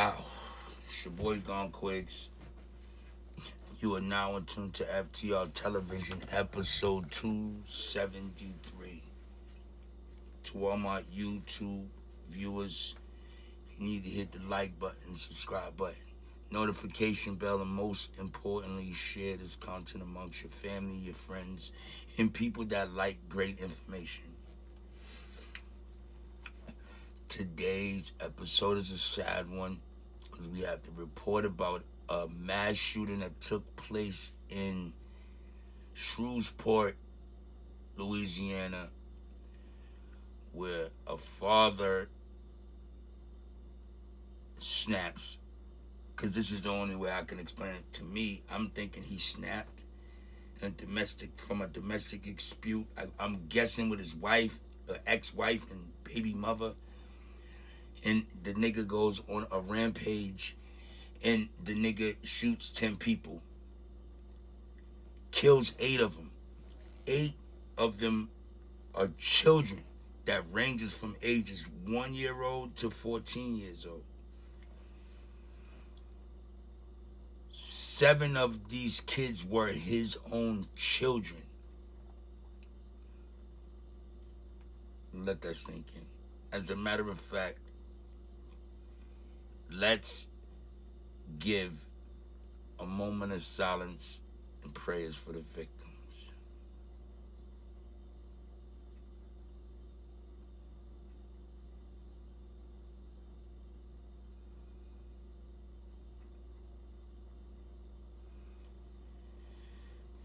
Wow. It's your boy Gon Quigs. You are now attuned to F.T.R. Television, episode 273. To all my YouTube viewers, you need to hit the like button, subscribe button, notification bell, and most importantly, share this content amongst your family, your friends, and people that like great information. Today's episode is a sad one because we have to report about a mass shooting that took place in Shreveport, Louisiana, where a father snaps. Because this is the only way I can explain it. To me, I'm thinking he snapped from a domestic dispute. I'm guessing with his wife, ex-wife, and baby mother. And the nigga goes on a rampage, and the nigga shoots 10 people, kills 8 of them. 8 of them are children that ranges from ages 1-year-old to 14 years old. 7 of these kids were his own children. Let that sink in. As a matter of fact, let's give a moment of silence and prayers for the victims.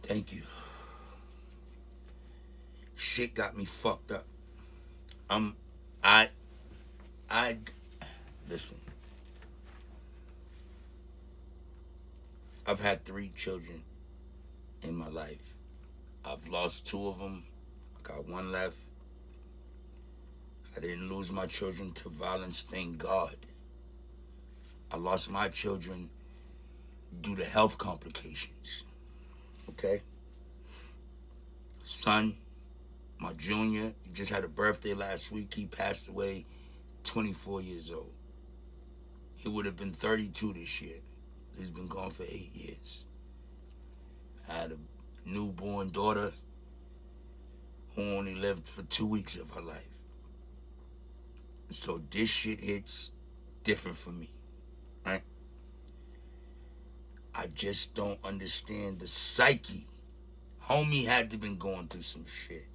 Thank you. Shit got me fucked up. I listen. I've had 3 children in my life. I've lost 2 of them. I got 1 left. I didn't lose my children to violence, thank God. I lost my children due to health complications. Okay? Son, my junior, he just had a birthday last week. He passed away 24 years old. He would have been 32 this year. He's been gone for 8 years. I had a newborn daughter who only lived for 2 weeks of her life. So this shit hits different for me, right? I just don't understand the psyche. Homie had to been going through some shit.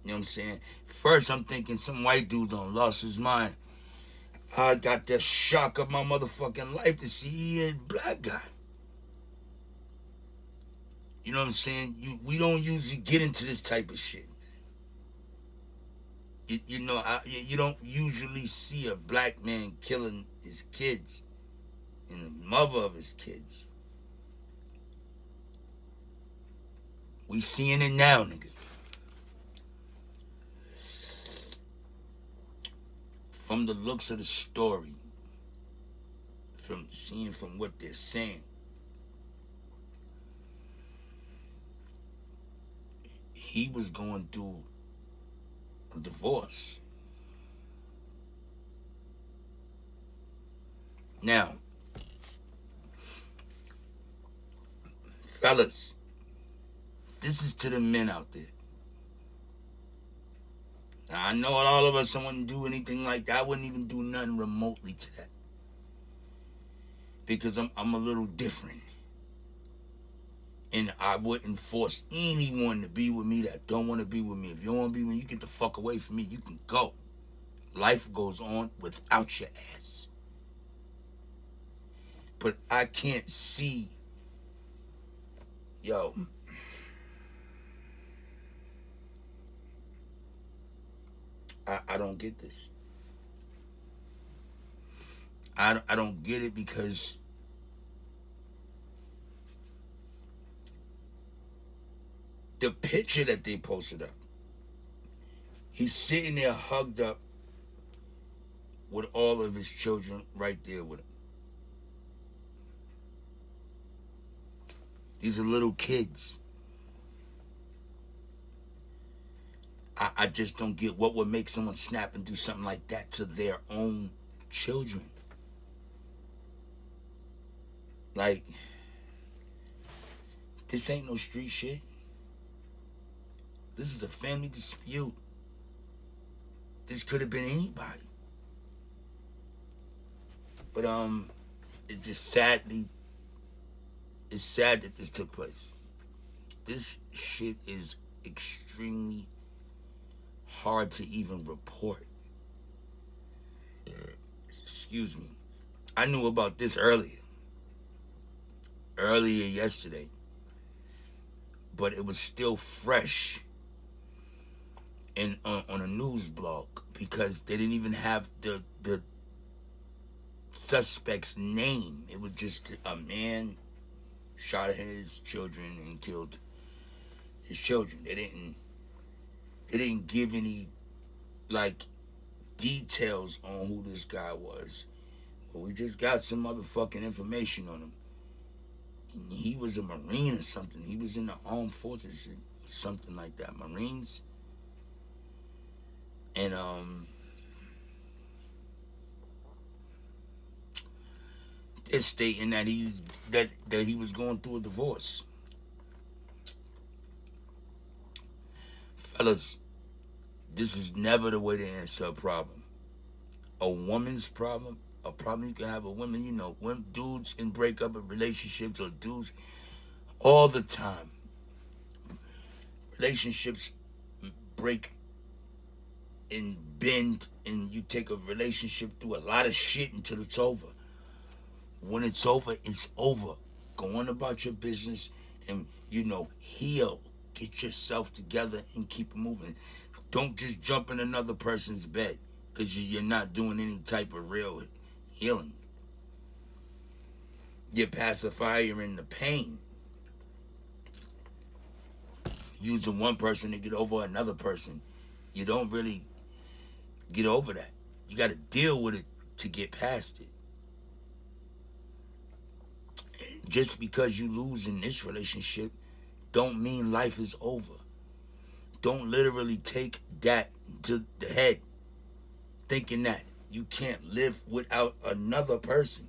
You know what I'm saying? First, I'm thinking some white dude done lost his mind. I got that shock of my motherfucking life to see he a black guy. You know what I'm saying? We don't usually get into this type of shit, man. You don't usually see a black man killing his kids and the mother of his kids. We seeing it now, nigga. From the looks of the story, from what they're saying, he was going through a divorce. Now, fellas, this is to the men out there. Now, I know all of us wouldn't do anything like that. I wouldn't even do nothing remotely to that. Because I'm a little different. And I wouldn't force anyone to be with me that don't want to be with me. If you don't want to be with me, you get the fuck away from me. You can go. Life goes on without your ass. But I can't see, yo, I don't get this. I don't get it because the picture that they posted up, he's sitting there hugged up with all of his children right there with him. These are little kids. I just don't get what would make someone snap and do something like that to their own children. Like, this ain't no street shit. This is a family dispute. This could have been anybody. But it just it's sad that this took place. This shit is extremely hard to even report. Excuse me. I knew about this earlier yesterday, but it was still fresh in on a news blog because they didn't even have the suspect's name. It was just a man shot at his children and killed his children. They didn't give any like details on who this guy was. But we just got some motherfucking information on him. And he was a Marine or something. He was in the armed forces or something like that. Marines. And they're stating that he was going through a divorce. Fellas, this is never the way to answer a problem. A woman's problem, a problem you can have with women, when dudes can break up in relationships or dudes all the time. Relationships break and bend, and you take a relationship through a lot of shit until it's over. When it's over, it's over. Go on about your business and, heal. Get yourself together and keep moving. Don't just jump in another person's bed because you're not doing any type of real healing. You're pacifying the pain. Using one person to get over another person. You don't really get over that. You got to deal with it to get past it. Just because you lose in this relationship don't mean life is over. Don't literally take that to the head thinking that you can't live without another person.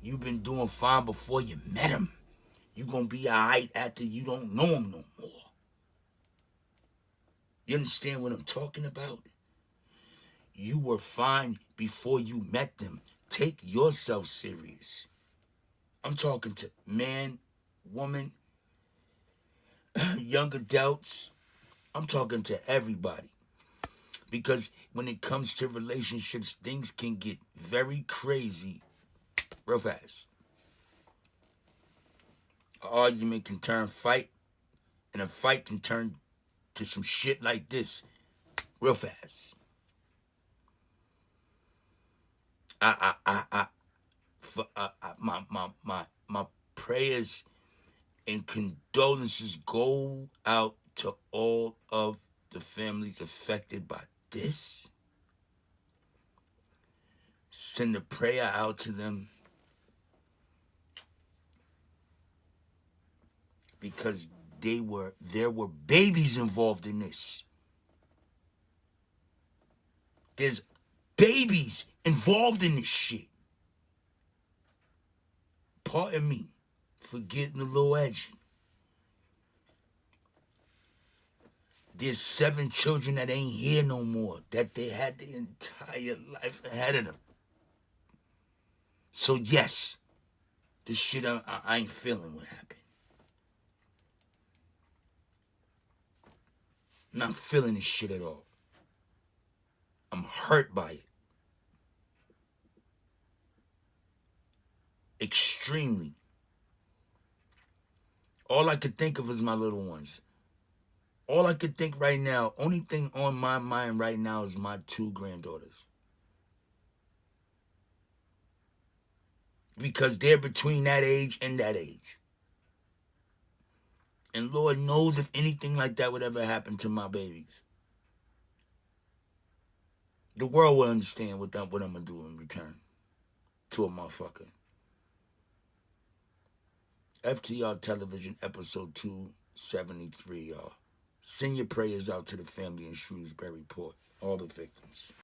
You've been doing fine before you met him. You're going to be all right after you don't know him no more. You understand what I'm talking about? You were fine before you met them. Take yourself serious. I'm talking to man, woman, young adults. I'm talking to everybody. Because when it comes to relationships, things can get very crazy real fast. An argument can turn fight, and a fight can turn to some shit like this real fast. My prayers and condolences go out to all of the families affected by this. Send a prayer out to them because there were babies involved in this. There's babies involved in this shit. Pardon me for getting a little edgy. There's 7 children that ain't here no more, that they had the entire life ahead of them. So yes, this shit I ain't feeling what happened. I'm not feeling this shit at all. I'm hurt by it. Extremely. All I could think of is my little ones. All I could think right now, only thing on my mind right now is my 2 granddaughters. Because they're between that age and that age. And Lord knows if anything like that would ever happen to my babies. The world will understand what I'm going to do in return to a motherfucker. F.T.R. Television, episode 273, y'all. Send your prayers out to the family in Shreveport, all the victims.